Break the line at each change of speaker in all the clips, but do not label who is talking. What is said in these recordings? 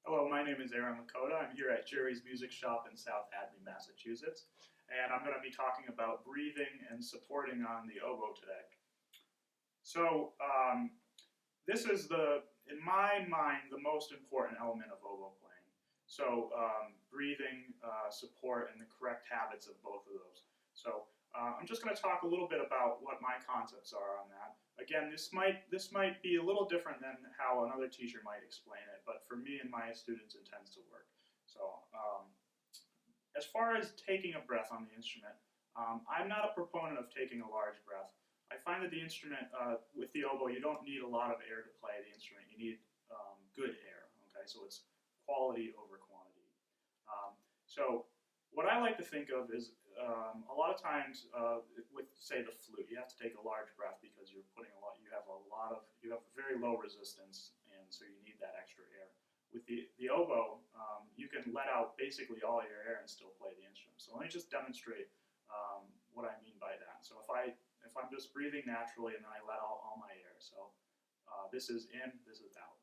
Hello, my name is Aaron Lakota. I'm here at Jerry's Music Shop in South Hadley, Massachusetts, and I'm going to be talking about breathing and supporting on the oboe today. So, this is in my mind, the most important element of oboe playing. So, breathing, support, and the correct habits of both of those. So, I'm just going to talk a little bit about what my concepts are on that. Again, this might be a little different than how another teacher might explain it, but for me and my students, it tends to work. So, as far as taking a breath on the instrument, I'm not a proponent of taking a large breath. I find that the instrument, with the oboe, you don't need a lot of air to play the instrument. You need good air, okay? So it's quality over quantity. So what I like to think of is a lot of times with, say, the flute, you have to take a large breath because you're putting you have very low resistance, and so you need that extra air. With the oboe, you can let out basically all your air and still play the instrument. So let me just demonstrate what I mean by that. So if I'm just breathing naturally and then I let out all my air. So this is in, this is out.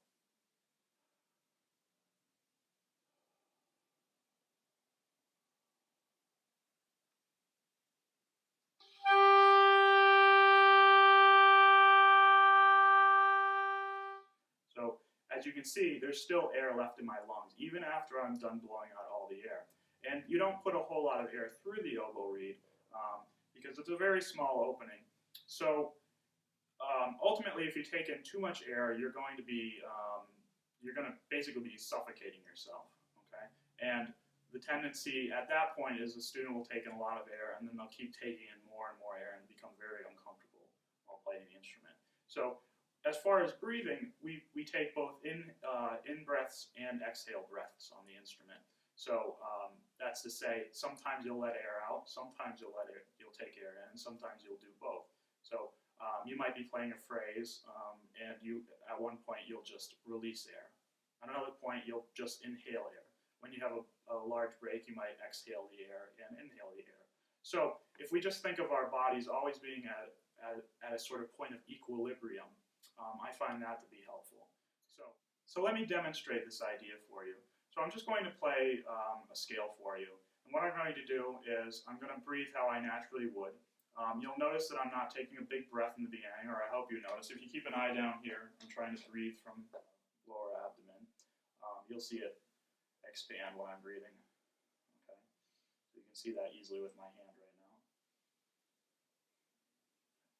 So as you can see, there's still air left in my lungs, even after I'm done blowing out all the air. And you don't put a whole lot of air through the oboe reed because it's a very small opening. So ultimately, if you take in too much air, you're going to basically be suffocating yourself. Okay, and the tendency at that point is the student will take in a lot of air, and then they'll keep taking in more and more air and become very uncomfortable while playing the instrument. So as far as breathing, we take both in breaths and exhale breaths on the instrument. So that's to say, sometimes you'll let air out, sometimes you'll take air in, sometimes you'll do both. So you might be playing a phrase, and at one point you'll just release air. At another point, you'll just inhale air. When you have a large break, you might exhale the air and inhale the air. So if we just think of our bodies always being at a sort of point of equilibrium, I find that to be helpful. So let me demonstrate this idea for you. So I'm just going to play a scale for you. And what I'm going to do is I'm going to breathe how I naturally would. You'll notice that I'm not taking a big breath in the beginning, or I hope you notice. If you keep an eye down here, I'm trying to breathe from lower abdomen. You'll see it expand when I'm breathing. Okay, so you can see that easily with my hand right now.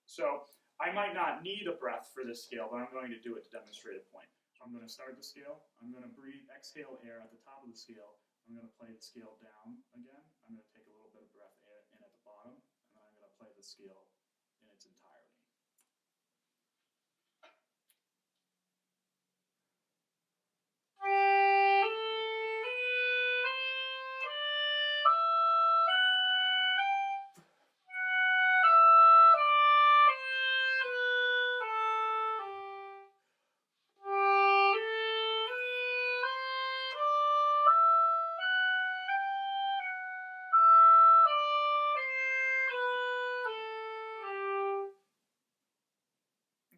So I might not need a breath for this scale, but I'm going to do it to demonstrate a point. So I'm going to start the scale. I'm going to exhale air at the top of the scale. I'm going to play the scale down again. I'm going to take a little bit of breath in at the bottom, and then I'm going to play the scale in its entirety.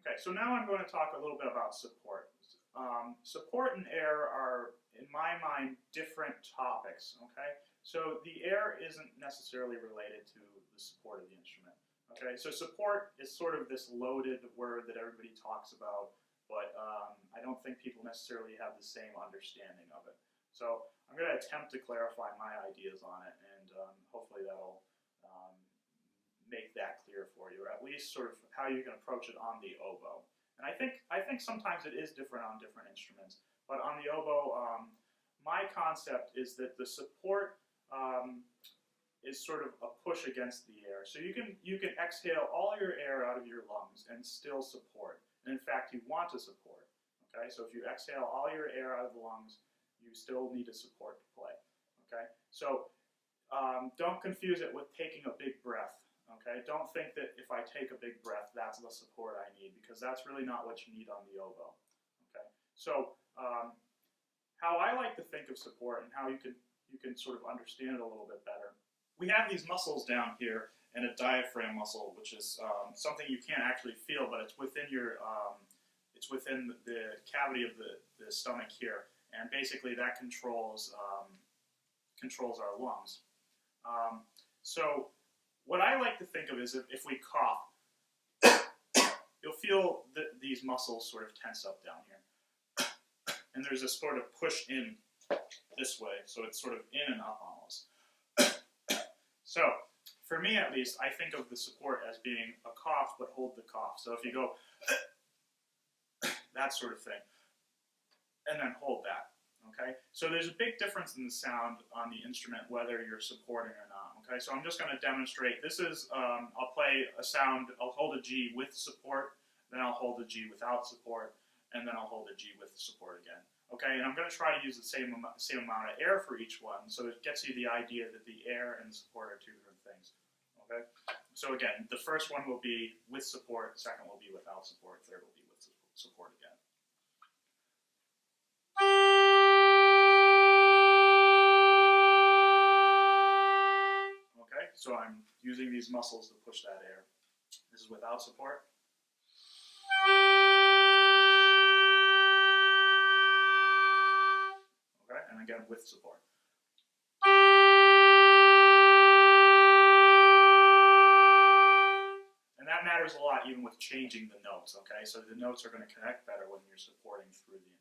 Okay, so now I'm going to talk a little bit about support. Support and air are, in my mind, different topics, okay? So the air isn't necessarily related to the support of the instrument, okay? So support is sort of this loaded word that everybody talks about, but I don't think people necessarily have the same understanding of it. So I'm going to attempt to clarify my ideas on it, and hopefully that'll make that clear for you, or at least sort of how you can approach it on the oboe. And I think sometimes it is different on different instruments, but on the oboe, my concept is that the support is sort of a push against the air. So you can exhale all your air out of your lungs and still support. And in fact, you want to support. Okay, so if you exhale all your air out of the lungs, you still need to support to play. Okay, so don't confuse it with taking a big breath. Okay, don't think that if I take a big breath, that's the support I need, because that's really not what you need on the oboe. Okay, so how I like to think of support and how you can sort of understand it a little bit better. We have these muscles down here and a diaphragm muscle, which is something you can't actually feel, but it's within the cavity of the stomach here, and basically that controls our lungs. So what I like to think of is if we cough, you'll feel these muscles sort of tense up down here. And there's a sort of push in this way, so it's sort of in and up almost. So, for me at least, I think of the support as being a cough, but hold the cough. So if you go, that sort of thing, and then hold that, okay? So there's a big difference in the sound on the instrument, whether you're supporting or not, okay? So I'm just going to demonstrate. This is, I'll play a sound, I'll hold a G with support, then I'll hold a G without support, and then I'll hold a G with support again. Okay, and I'm going to try to use the same amount of air for each one, so it gets you the idea that the air and the support are two different things. Okay, so again, the first one will be with support, the second will be without support, third will be with support again. Okay, so I'm using these muscles to push that air. This is without support. And again with support. And that matters a lot even with changing the notes, okay? So the notes are going to connect better when you're supporting through the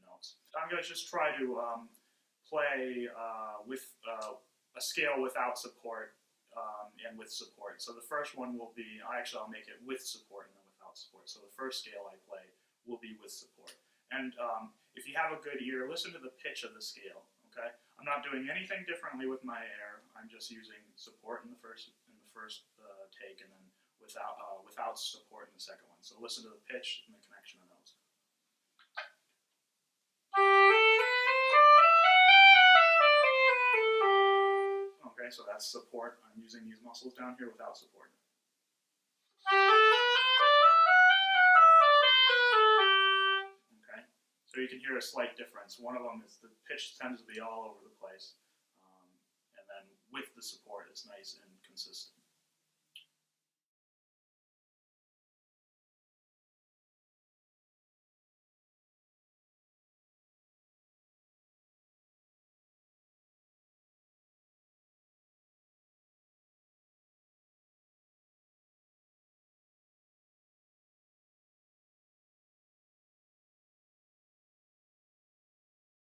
notes. I'm going to just try to play with a scale without support and with support. So the first one will be, I'll make it with support and then without support. So the first scale I play will be with support. And if you have a good ear, listen to the pitch of the scale, okay? I'm not doing anything differently with my air. I'm just using support in the first take, and then without support in the second one. So listen to the pitch and the connection of those. Okay, so that's support. I'm using these muscles down here without support. So you can hear a slight difference. One of them is the pitch tends to be all over the place, and then with the support, it's nice and consistent.